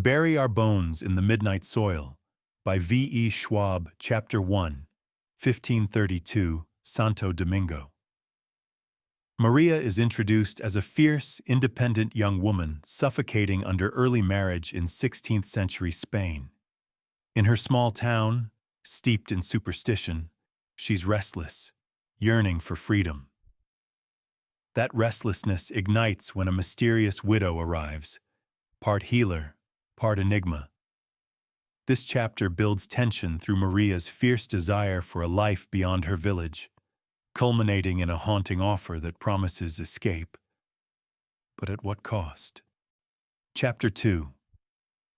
Bury Our Bones in the Midnight Soil by V.E Schwab, Chapter 1, 1532, Santo Domingo. Maria is introduced as a fierce, independent young woman suffocating under early marriage in 16th century Spain. In her small town, steeped in superstition, she's restless, yearning for freedom. That restlessness ignites when a mysterious widow arrives, part healer, part enigma. This chapter builds tension through Maria's fierce desire for a life beyond her village, culminating in a haunting offer that promises escape. But at what cost? Chapter 2.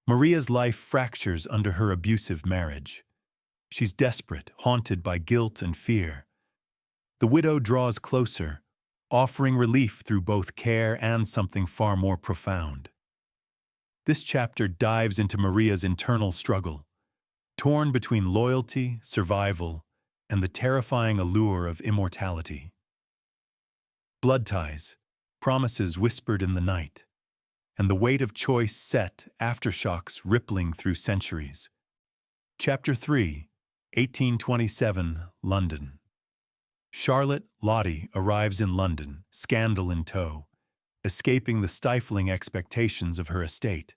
Maria's life fractures under her abusive marriage. She's desperate, haunted by guilt and fear. The widow draws closer, offering relief through both care and something far more profound. This chapter dives into Maria's internal struggle, torn between loyalty, survival, and the terrifying allure of immortality. Blood ties, promises whispered in the night, and the weight of choice set, aftershocks rippling through centuries. Chapter 3, 1827, London. Charlotte Lottie arrives in London, scandal in tow, escaping the stifling expectations of her estate.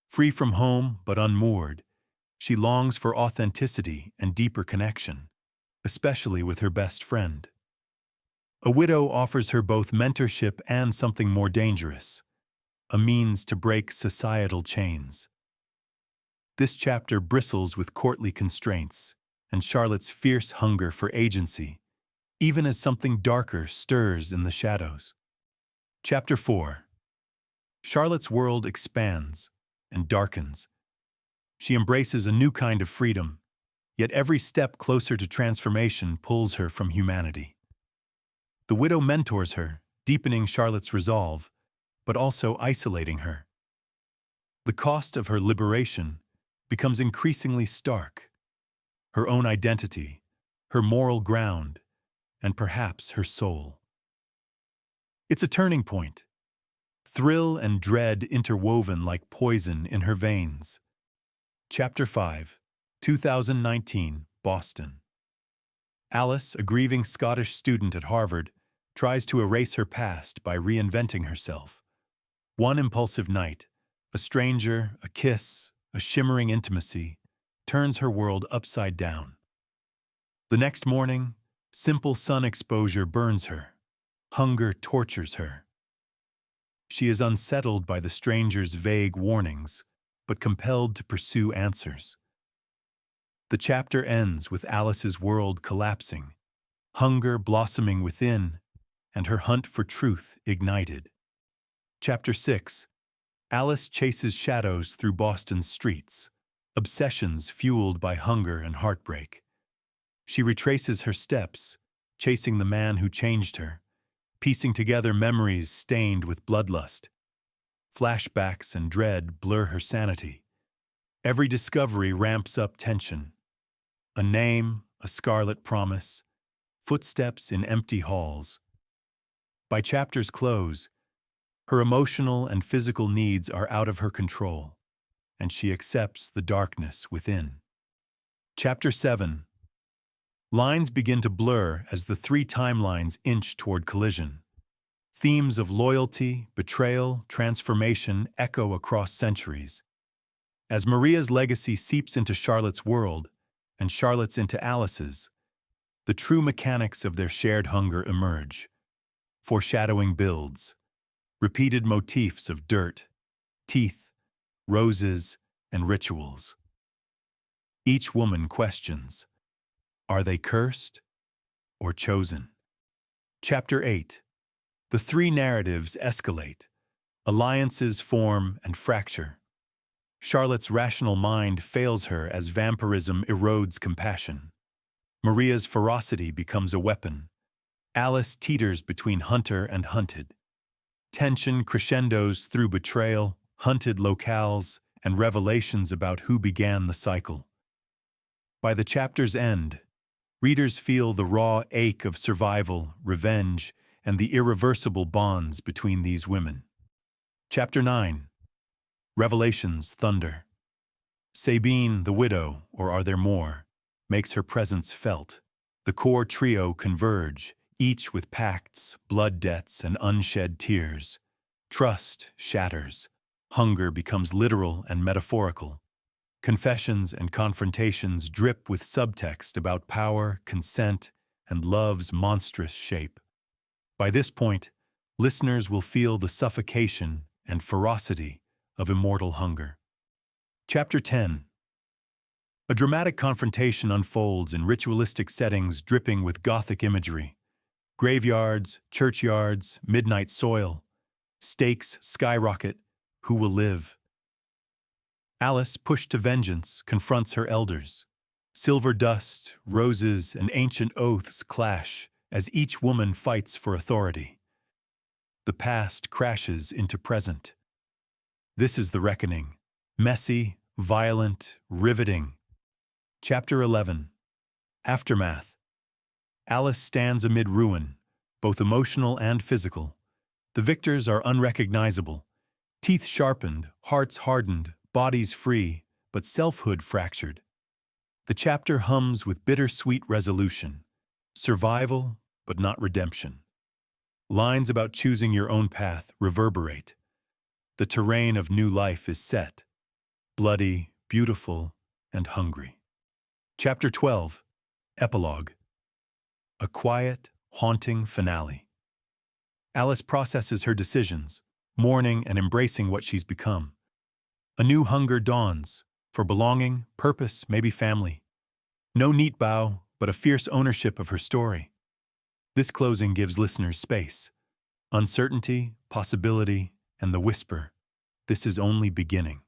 Free from home but unmoored, she longs for authenticity and deeper connection, especially with her best friend. A widow offers her both mentorship and something more dangerous, a means to break societal chains. This chapter bristles with courtly constraints and Charlotte's fierce hunger for agency, even as something darker stirs in the shadows. Chapter 4. Charlotte's world expands and darkens. She embraces a new kind of freedom, yet every step closer to transformation pulls her from humanity. The widow mentors her, deepening Charlotte's resolve, but also isolating her. The cost of her liberation becomes increasingly stark. Her own identity, her moral ground, and perhaps her soul. It's a turning point. Thrill and dread interwoven like poison in her veins. Chapter 5, 2019, Boston. Alice, a grieving Scottish student at Harvard, tries to erase her past by reinventing herself. One impulsive night, a stranger, a kiss, a shimmering intimacy, turns her world upside down. The next morning, simple sun exposure burns her. Hunger tortures her. She is unsettled by the stranger's vague warnings, but compelled to pursue answers. The chapter ends with Alice's world collapsing, hunger blossoming within, and her hunt for truth ignited. Chapter 6. Alice chases shadows through Boston's streets, obsessions fueled by hunger and heartbreak. She retraces her steps, chasing the man who changed her, piecing together memories stained with bloodlust. Flashbacks and dread blur her sanity. Every discovery ramps up tension. A name, a scarlet promise, footsteps in empty halls. By chapter's close, her emotional and physical needs are out of her control, and she accepts the darkness within. Chapter 7. Lines begin to blur as the three timelines inch toward collision. Themes of loyalty, betrayal, transformation echo across centuries. As Maria's legacy seeps into Charlotte's world, and Charlotte's into Alice's, the true mechanics of their shared hunger emerge. Foreshadowing builds. Repeated motifs of dirt, teeth, roses, and rituals. Each woman questions, are they cursed or chosen? Chapter 8. The three narratives escalate. Alliances form and fracture. Charlotte's rational mind fails her as vampirism erodes compassion. Maria's ferocity becomes a weapon. Alice teeters between hunter and hunted. Tension crescendos through betrayal, hunted locales, and revelations about who began the cycle. By the chapter's end, readers feel the raw ache of survival, revenge, and the irreversible bonds between these women. Chapter 9. Revelations thunder. Sabine, the widow, or are there more, makes her presence felt. The core trio converge, each with pacts, blood debts, and unshed tears. Trust shatters. Hunger becomes literal and metaphorical. Confessions and confrontations drip with subtext about power, consent, and love's monstrous shape. By this point, listeners will feel the suffocation and ferocity of immortal hunger. Chapter 10. A dramatic confrontation unfolds in ritualistic settings dripping with Gothic imagery. Graveyards, churchyards, midnight soil. Stakes skyrocket. Who will live? Alice, pushed to vengeance, confronts her elders. Silver dust, roses, and ancient oaths clash as each woman fights for authority. The past crashes into present. This is the reckoning. Messy, violent, riveting. Chapter 11. Aftermath. Alice stands amid ruin, both emotional and physical. The victors are unrecognizable. Teeth sharpened, hearts hardened, bodies free, but selfhood fractured. The chapter hums with bittersweet resolution. Survival, but not redemption. Lines about choosing your own path reverberate. The terrain of new life is set. Bloody, beautiful, and hungry. Chapter 12. Epilogue. A quiet, haunting finale. Alice processes her decisions, mourning and embracing what she's become. A new hunger dawns, for belonging, purpose, maybe family. No neat bow, but a fierce ownership of her story. This closing gives listeners space. Uncertainty, possibility, and the whisper, this is only beginning.